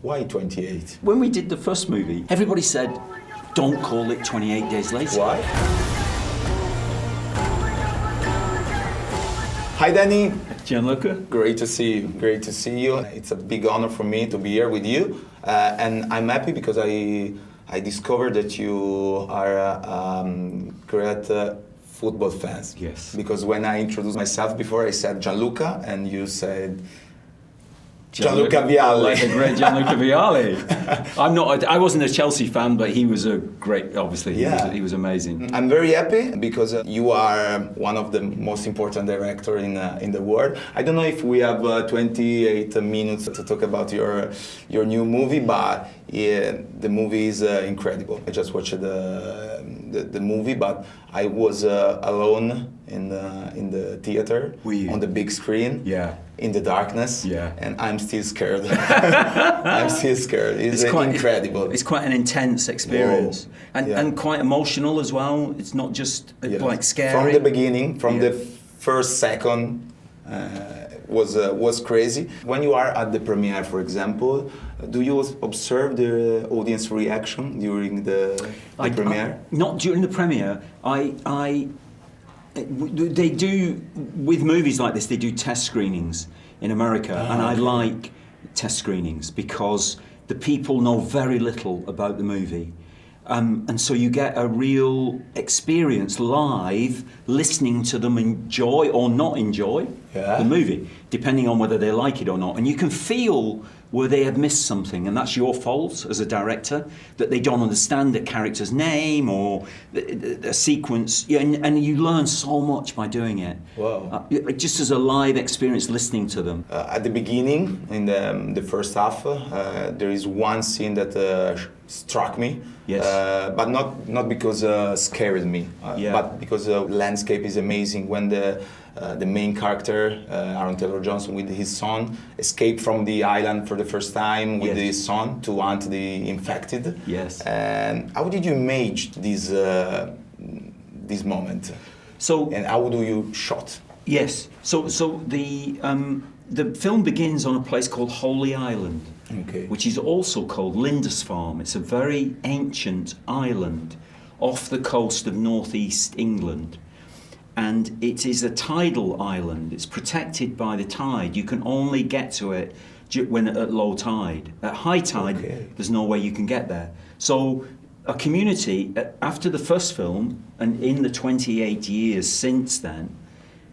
Why 28? When we did the first movie, everybody said, don't call it 28 Days Later. Why? Hi, Danny. Gianluca. Great to see you. Great to see you. It's a big honor for me to be here with you. And I'm happy because I discovered that you are great football fans. Yes. Because when I introduced myself before, I said Gianluca, and you said Gianluca Vialli. Like the great Gianluca Vialli. I wasn't a Chelsea fan, but he was a great, obviously, he was amazing. I'm very happy because you are one of the most important directors in the world. I don't know if we have 28 minutes to talk about your new movie, but the movie is incredible. I just watched the movie, but I was alone in the theater on the big screen. Yeah. In the darkness, and I'm still scared. I'm still scared. It's quite incredible. It's quite an intense experience, and quite emotional as well. It's not just like scary. From the beginning, from the first second, was crazy. When you are at the premiere, for example, do you observe the audience reaction during the premiere? Not during the premiere. They do, with movies like this, they do test screenings in America, and I like test screenings because the people know very little about the movie. And so you get a real experience live, listening to them enjoy or not enjoy the movie, depending on whether they like it or not. And you can feel where they have missed something, and that's your fault as a director, that they don't understand a character's name or a sequence, and you learn so much by doing it. Wow. Just as a live experience listening to them. At the beginning, in the first half, there is one scene that struck me, but not because scared me, but because the landscape is amazing. When the main character, Aaron Taylor-Johnson, with his son, escaped from the island for the first time with his son to hunt the infected. Yes. And how did you image this moment? And how do you shot? Yes. So the film begins on a place called Holy Island, which is also called Lindisfarne. It's a very ancient island off the coast of northeast England. And it is a tidal island. It's protected by the tide. You can only get to it when at low tide. At high tide, there's no way you can get there. So a community, after the first film, and in the 28 years since then,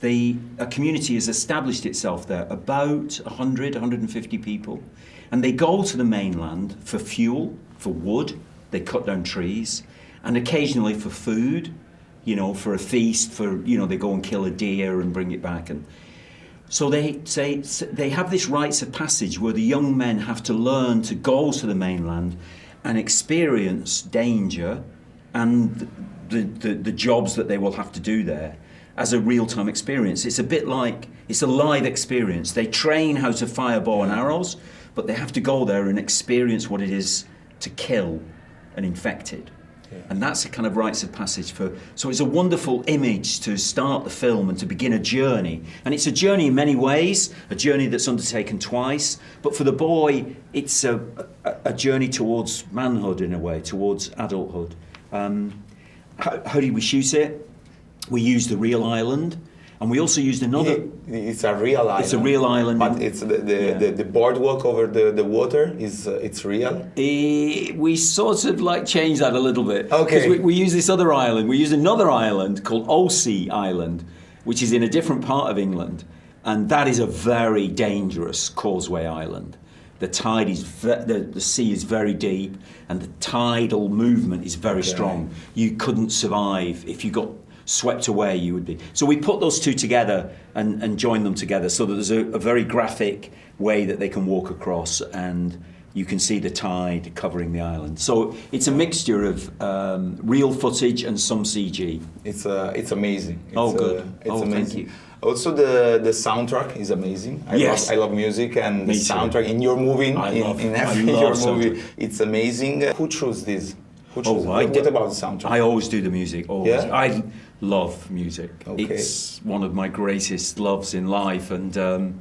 a community has established itself there, about 100, 150 people. And they go to the mainland for fuel, for wood. They cut down trees, and occasionally for food. For a feast, they go and kill a deer and bring it back. And so they have this rites of passage where the young men have to learn to go to the mainland and experience danger and the jobs that they will have to do there as a real-time experience. It's a bit like, it's a live experience. They train how to fire bow and arrows, but they have to go there and experience what it is to kill an infected. And that's a kind of rites of passage so it's a wonderful image to start the film and to begin a journey. And it's a journey in many ways, a journey that's undertaken twice, but for the boy, it's a journey towards manhood in a way, towards adulthood. How did we shoot it? We used the real island. And we also used another... It's a real island. It's a real island. But it's the boardwalk over the water, it's real? We sort of changed that a little bit. Okay. Because we use this other island. We use another island called Osea Island, which is in a different part of England. And that is a very dangerous causeway island. The tide is, the sea is very deep, and the tidal movement is very strong. You couldn't survive if you got swept away, you would be. So we put those two together and joined them together so that there's a very graphic way that they can walk across, and you can see the tide covering the island. So it's a mixture of real footage and some CG. It's amazing. Good. It's amazing. Thank you. Also, the soundtrack is amazing. I love music, and the soundtrack in your movie, in every your movie, it's amazing. Who chose this? What about the soundtrack? I always do the music. Always. Yeah? I love music. Okay. It's one of my greatest loves in life, and to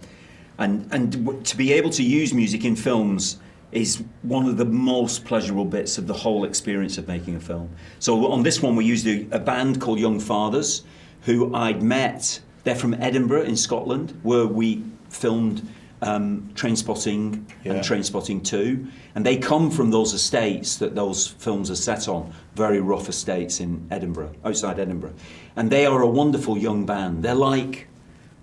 be able to use music in films is one of the most pleasurable bits of the whole experience of making a film. So on this one we used a band called Young Fathers, who I'd met. They're from Edinburgh in Scotland, where we filmed Trainspotting and Trainspotting 2, and they come from those estates that those films are set on, very rough estates in Edinburgh, outside Edinburgh. And they are a wonderful young band. They're like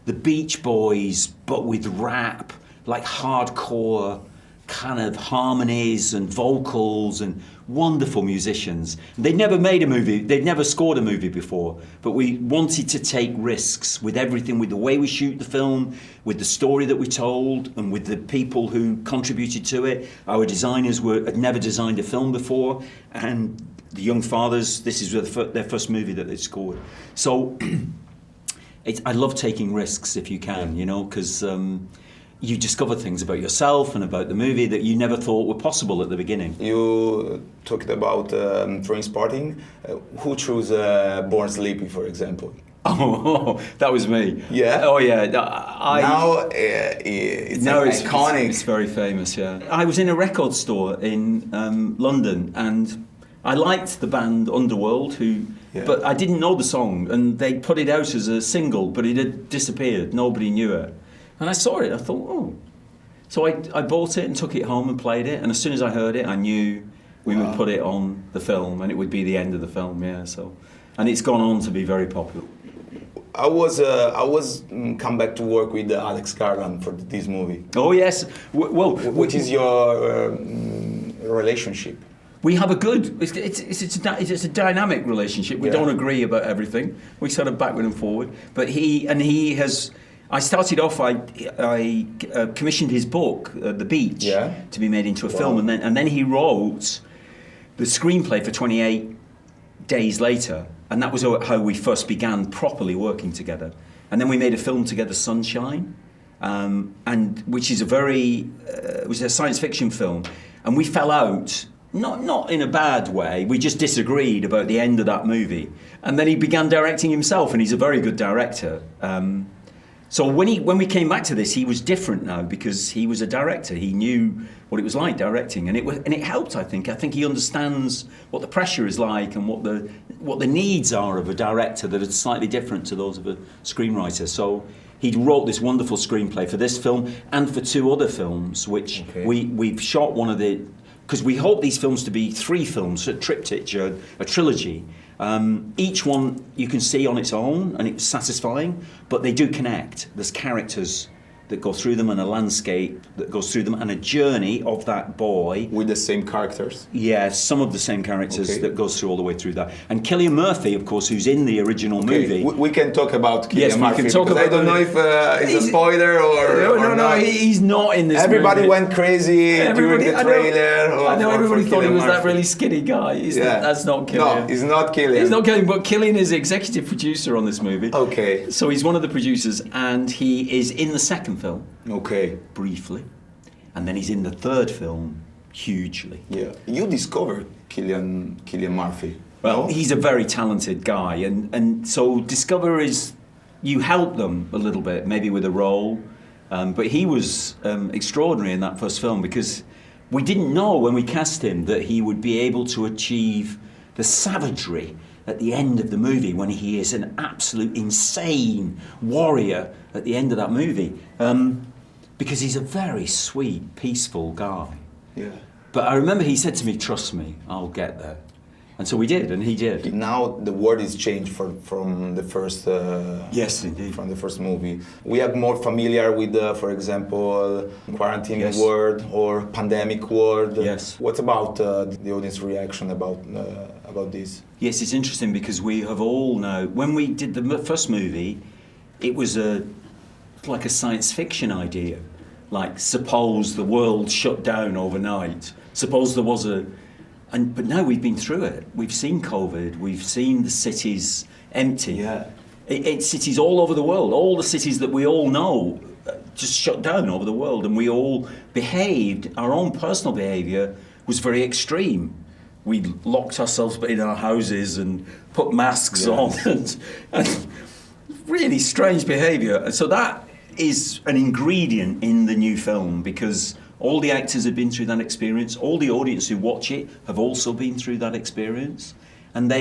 the Beach Boys, but with rap, like hardcore kind of harmonies and vocals, and wonderful musicians. They'd never made a movie, they'd never scored a movie before, but we wanted to take risks with everything, with the way we shoot the film, with the story that we told, and with the people who contributed to it. Our designers had never designed a film before, and the Young Fathers, this is their first movie that they'd scored. So I love taking risks if you can, you know, because you discover things about yourself and about the movie that you never thought were possible at the beginning. You talked about Trainspotting. Who chose Born Sleepy, for example? Oh, that was me. Yeah? Oh, yeah. It's iconic. It's very famous, yeah. I was in a record store in London, and I liked the band Underworld, but I didn't know the song, and they put it out as a single, but it had disappeared. Nobody knew it. And I saw it, I thought, oh. So I bought it and took it home and played it, and as soon as I heard it, I knew we would put it on the film, and it would be the end of the film, yeah. So, and it's gone on to be very popular. I was come back to work with Alex Garland for this movie. Oh yes, what is your relationship? We have a good. It's a dynamic relationship. We don't agree about everything. We sort of backward and forward. But he has. I started off. I commissioned his book, The Beach, to be made into a film, and then he wrote the screenplay for 28 days later, and that was how we first began properly working together. And then we made a film together, Sunshine, and which is it was a science fiction film, and we fell out. Not in a bad way. We just disagreed about the end of that movie, and then he began directing himself, and he's a very good director. So when we came back to this, he was different now because he was a director. He knew what it was like directing, and it helped. I think he understands what the pressure is like and what the needs are of a director that are slightly different to those of a screenwriter. So he wrote this wonderful screenplay for this film and for 2 other films, which we've shot one of the. Because we hope these films to be 3 films, a triptych, a trilogy. Each one you can see on its own, and it's satisfying, but they do connect. There's characters that go through them, and a landscape that goes through them, and a journey of that boy. With the same characters? Yeah, some of the same characters that goes through all the way through that. And Cillian Murphy, of course, who's in the original movie. We can talk about Cillian Murphy, we can talk about I don't know if it's a spoiler or No, he's not in this Everybody movie. Went crazy during the trailer. I know everybody thought he was that really skinny guy. That's not Cillian. No, he's not Cillian. He's not Cillian, but Cillian is executive producer on this movie. Okay. So he's one of the producers, and he is in the second film. Okay. Briefly. And then he's in the third film hugely. Yeah. You discovered Cillian Murphy. Well, he's a very talented guy, and so Discover is, you help them a little bit, maybe with a role, but he was extraordinary in that first film because we didn't know when we cast him that he would be able to achieve the savagery at the end of the movie when he is an absolute insane warrior at the end of that movie. Because he's a very sweet, peaceful guy. Yeah. But I remember he said to me, "Trust me, I'll get there." And so we did, and he did. Now the world is changed from the first. Yes, indeed. From the first movie, we are more familiar with, for example, quarantine world or pandemic world. Yes. What about the audience reaction about this? Yes, it's interesting because we have all now. When we did the first movie, it was like a science fiction idea. Like, suppose the world shut down overnight. Suppose there was but now we've been through it. We've seen COVID. We've seen the cities empty. Yeah. It's cities all over the world. All the cities that we all know just shut down over the world, and we all behaved. Our own personal behaviour was very extreme. We locked ourselves in our houses and put masks on, and really strange behaviour. So that is an ingredient in the new film because All the actors have been through that experience. All the audience who watch it have also been through that experience. And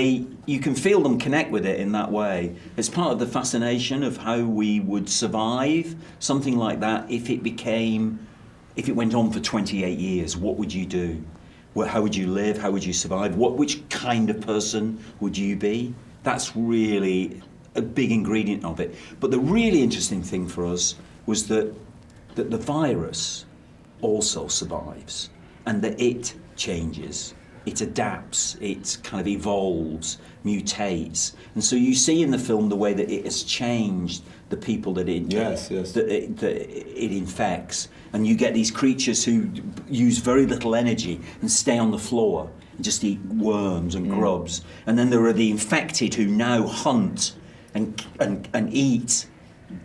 you can feel them connect with it in that way. It's part of the fascination of how we would survive something like that if it went on for 28 years. What would you do? How would you live? How would you survive? Which kind of person would you be? That's really a big ingredient of it. But the really interesting thing for us was that the virus also survives and that it changes. It adapts, it kind of evolves, mutates. And so you see in the film the way that it has changed the people that it infects. And you get these creatures who use very little energy and stay on the floor and just eat worms and grubs. And then there are the infected who now hunt and eat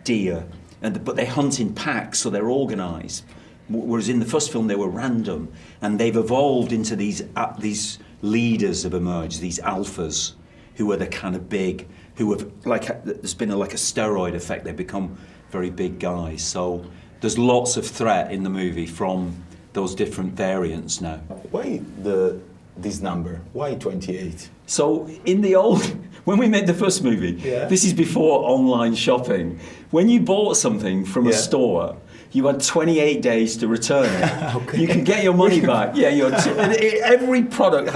deer. But they hunt in packs, so they're organised. Whereas in the first film they were random, and they've evolved into these leaders have emerged, these alphas, who are the kind of big, who have there's been like a steroid effect. They've become very big guys. So there's lots of threat in the movie from those different variants now. Why this number? Why 28? So when we made the first movie, this is before online shopping. When you bought something from a store, you had 28 days to return it. Okay. You can get your money back. Yeah, every product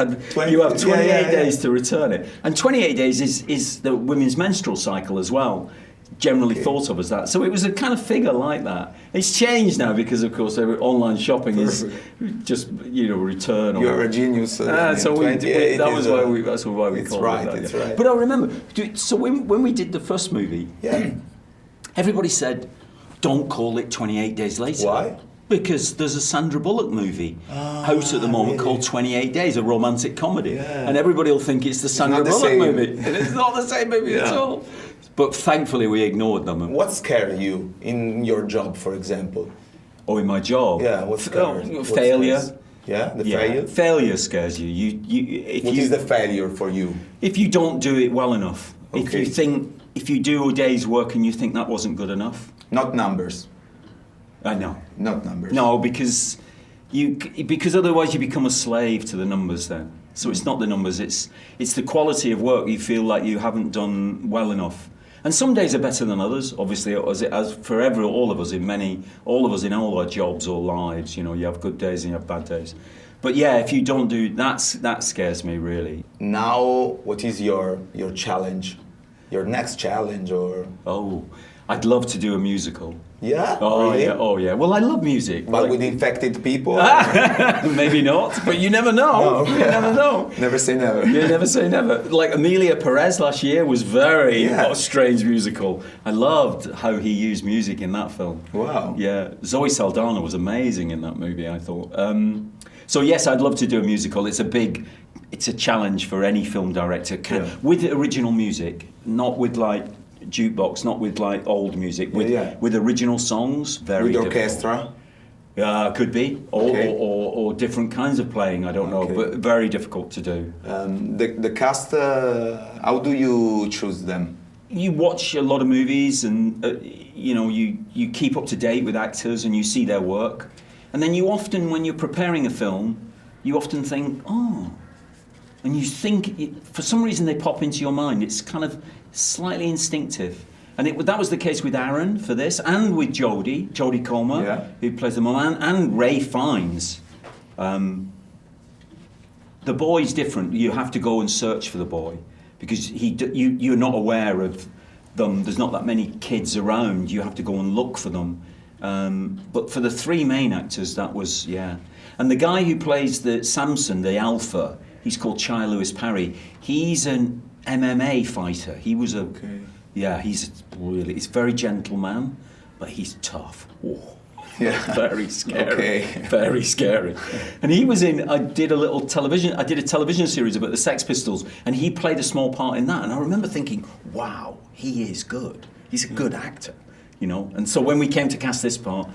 you have 28 days to return it. And 28 days is the women's menstrual cycle as well, generally thought of as that. So it was a kind of figure like that. It's changed now because, of course, online shopping is just, return. You're a genius. That's why we call it that. It's right. But I remember, so when we did the first movie, everybody said, don't call it 28 Days Later. Why? Because there's a Sandra Bullock movie out at the moment called 28 Days, a romantic comedy. Yeah. And everybody will think it's the Sandra Bullock movie. And it's not the same movie at all. But thankfully we ignored them. What scared you in your job, for example? Or in my job? Yeah, what scared you? Failure. Failure? Failure scares you. What is the failure for you? If you don't do it well enough. Okay. If you do a day's work and you think that wasn't good enough. Not numbers. I know. Not numbers. No, because otherwise you become a slave to the numbers then. So it's not the numbers, it's the quality of work you feel like you haven't done well enough. And some days are better than others, obviously, as for all of us in all our jobs or lives, you have good days and you have bad days. But yeah, if you don't do that scares me really. Now, what is your challenge? Your next challenge or? Oh, I'd love to do a musical. Yeah? Oh, really? yeah. Oh, yeah. Well, I love music. But with infected people? Maybe not, but you never know. No. You never know. Never say never. You never say never. Like Emilia Perez last year was very strange musical. I loved how he used music in that film. Wow. Yeah. Zoe Saldana was amazing in that movie, I thought. So yes, I'd love to do a musical. It's a challenge for any film director. With original music, not with like jukebox, not with like old music, with original songs. Very with orchestra. Could be, or different kinds of playing. I don't know, but very difficult to do. The cast. How do you choose them? You watch a lot of movies, and you keep up to date with actors, and you see their work, and then you often, when you're preparing a film, you often think, and you think, for some reason they pop into your mind. It's kind of slightly instinctive. And that was the case with Aaron for this, and with Jodie Comer, who plays the mum, and Ray Fiennes. The boy's different. You have to go and search for the boy, because you're not aware of them. There's not that many kids around. You have to go and look for them. But for the three main actors, that was, And the guy who plays the Samson, the alpha, he's called Chia Lewis Parry. He's an MMA fighter. He was he's very gentle man, but he's tough. Very scary. Very scary. And he was I did a television series about the Sex Pistols, and he played a small part in that. And I remember thinking, wow, he is good. He's a good actor, And so when we came to cast this part,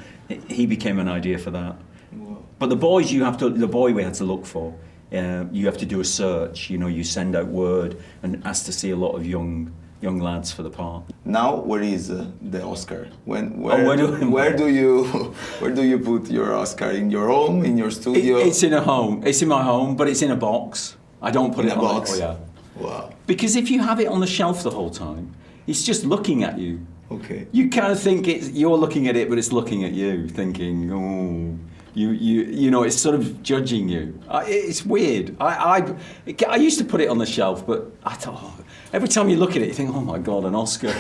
he became an idea for that. Wow. But the boy we had to look for. You have to do a search. You send out word and ask to see a lot of young young lads for the part. Now, where is the Oscar? Where do you put your Oscar? In your home? In your studio? It's in a home. It's in my home, but it's in a box. I don't put it in a box. Oh, yeah. Wow. Because if you have it on the shelf the whole time, it's just looking at you. Okay. You kind of think you're looking at it, but it's looking at you, thinking, oh, you know, it's sort of judging you. It's weird. I used to put it on the shelf, but I thought, every time you look at it, you think, oh my God, an Oscar.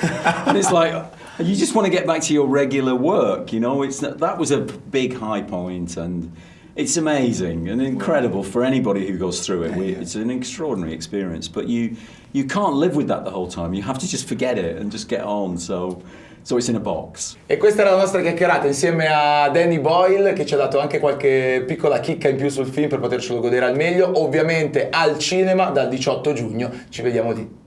And it's like, you just want to get back to your regular work, you know. That was a big high point, and it's amazing and incredible for anybody who goes through it. It's an extraordinary experience, but you can't live with that the whole time. You have to just forget it and just get on. So it's in a box. E questa era la nostra chiacchierata insieme a Danny Boyle, che ci ha dato anche qualche piccola chicca in più sul film per potercelo godere al meglio. Ovviamente al cinema dal 18 giugno. Ci vediamo lì.